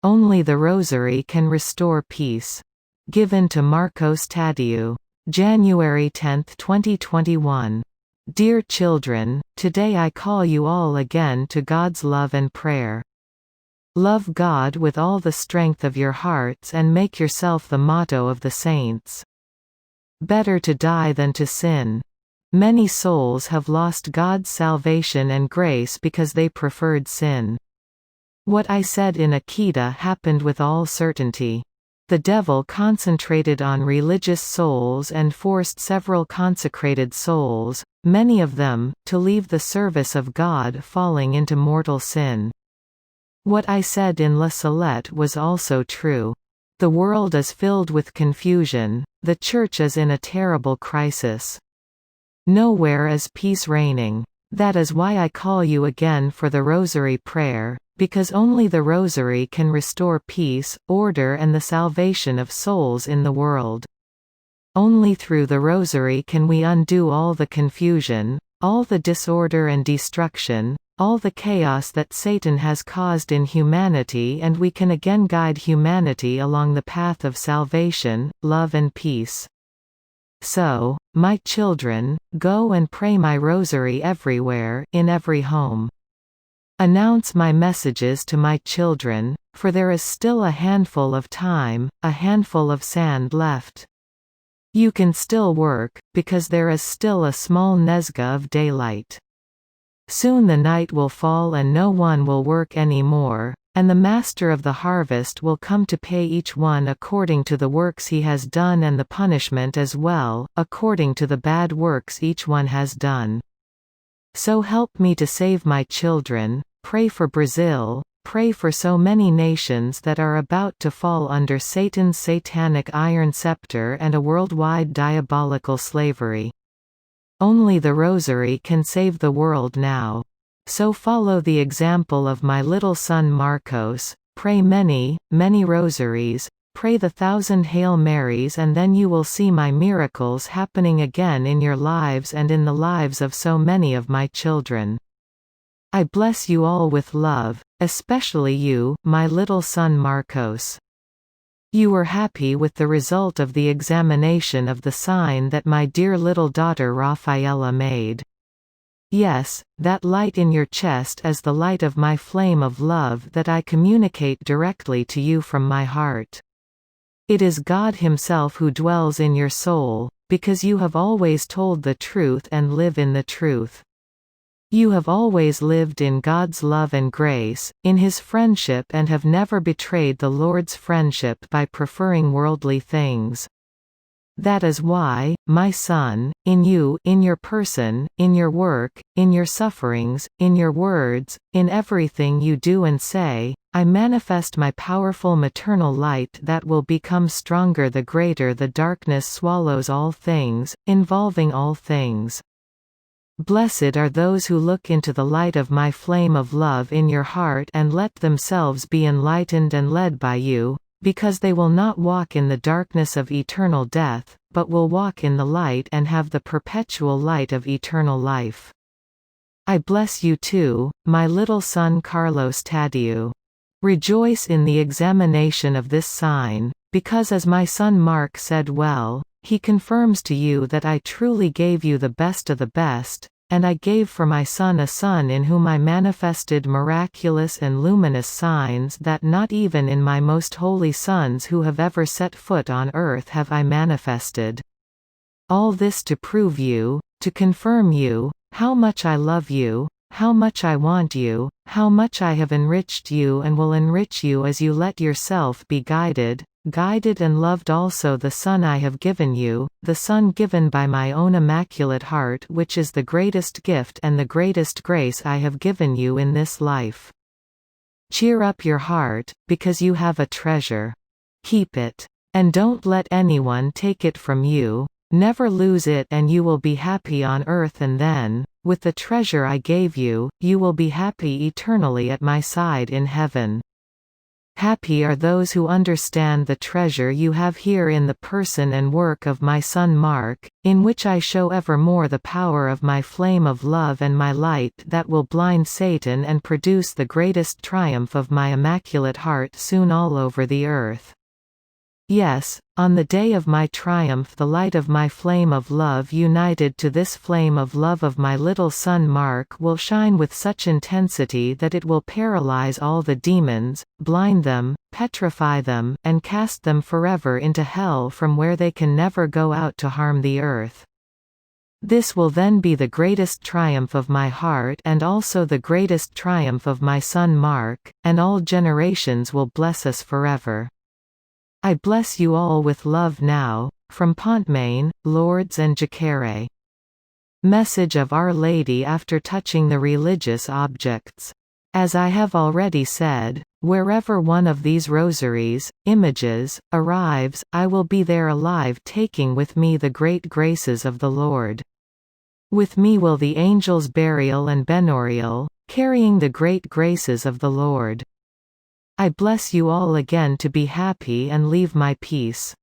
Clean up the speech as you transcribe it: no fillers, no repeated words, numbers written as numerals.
Only the Rosary can restore peace. Given to Marcos Tadeu. January 10, 2021. Dear children, today I call you all again to God's love and prayer. Love God with all the strength of your hearts and make yourself the motto of the saints. Better to die than to sin. Many souls have lost God's salvation and grace because they preferred sin. What I said in Akita happened with all certainty. The devil concentrated on religious souls and forced several consecrated souls, many of them, to leave the service of God, falling into mortal sin. What I said in La Salette was also true. The world is filled with confusion, the Church is in a terrible crisis. Nowhere is peace reigning. That is why I call you again for the Rosary prayer, because only the Rosary can restore peace, order and the salvation of souls in the world. Only through the Rosary can we undo all the confusion, all the disorder and destruction, all the chaos that Satan has caused in humanity, and we can again guide humanity along the path of salvation, love and peace. So, my children, go and pray my Rosary everywhere, in every home. Announce my messages to my children, for there is still a handful of time, a handful of sand left. You can still work, because there is still a small nezga of daylight. Soon the night will fall and no one will work any more, and the Master of the harvest will come to pay each one according to the works he has done, and the punishment as well, according to the bad works each one has done. So help me to save my children. Pray for Brazil, pray for so many nations that are about to fall under Satan's satanic iron scepter and a worldwide diabolical slavery. Only the Rosary can save the world now. So follow the example of my little son Marcos, pray many, many rosaries, pray the 1,000 Hail Marys, and then you will see my miracles happening again in your lives and in the lives of so many of my children. I bless you all with love, especially you, my little son Marcos. You were happy with the result of the examination of the sign that my dear little daughter Rafaela made. Yes, that light in your chest is the light of my flame of love that I communicate directly to you from my heart. It is God Himself who dwells in your soul, because you have always told the truth and live in the truth. You have always lived in God's love and grace, in His friendship, and have never betrayed the Lord's friendship by preferring worldly things. That is why, my son, in you, in your person, in your work, in your sufferings, in your words, in everything you do and say, I manifest my powerful maternal light that will become stronger the greater the darkness swallows all things, involving all things. Blessed are those who look into the light of my flame of love in your heart and let themselves be enlightened and led by you, because they will not walk in the darkness of eternal death, but will walk in the light and have the perpetual light of eternal life. I bless you too, my little son Carlos Tadeu. Rejoice in the examination of this sign, because as my son Mark said well, he confirms to you that I truly gave you the best of the best, and I gave for my son a son in whom I manifested miraculous and luminous signs that not even in my most holy sons who have ever set foot on earth have I manifested. All this to prove you, to confirm you, how much I love you, how much I want you, how much I have enriched you and will enrich you as you let yourself be guided and loved, also the Son I have given you, the Son given by my own Immaculate Heart, which is the greatest gift and the greatest grace I have given you in this life. Cheer up your heart, because you have a treasure. Keep it. And don't let anyone take it from you. Never lose it, and you will be happy on earth, and then, with the treasure I gave you, you will be happy eternally at my side in heaven. Happy are those who understand the treasure you have here in the person and work of my Son Mark, in which I show evermore the power of my flame of love and my light that will blind Satan and produce the greatest triumph of my Immaculate Heart soon all over the earth. Yes, on the day of my triumph the light of my flame of love united to this flame of love of my little son Mark will shine with such intensity that it will paralyze all the demons, blind them, petrify them, and cast them forever into hell from where they can never go out to harm the earth. This will then be the greatest triumph of my heart and also the greatest triumph of my son Mark, and all generations will bless us forever. I bless you all with love now, from Pontmain, Lourdes and Jacare. Message of Our Lady after touching the religious objects. As I have already said, wherever one of these rosaries, images, arrives, I will be there alive taking with me the great graces of the Lord. With me will the angels burial and benorial, carrying the great graces of the Lord. I bless you all again to be happy and leave my peace.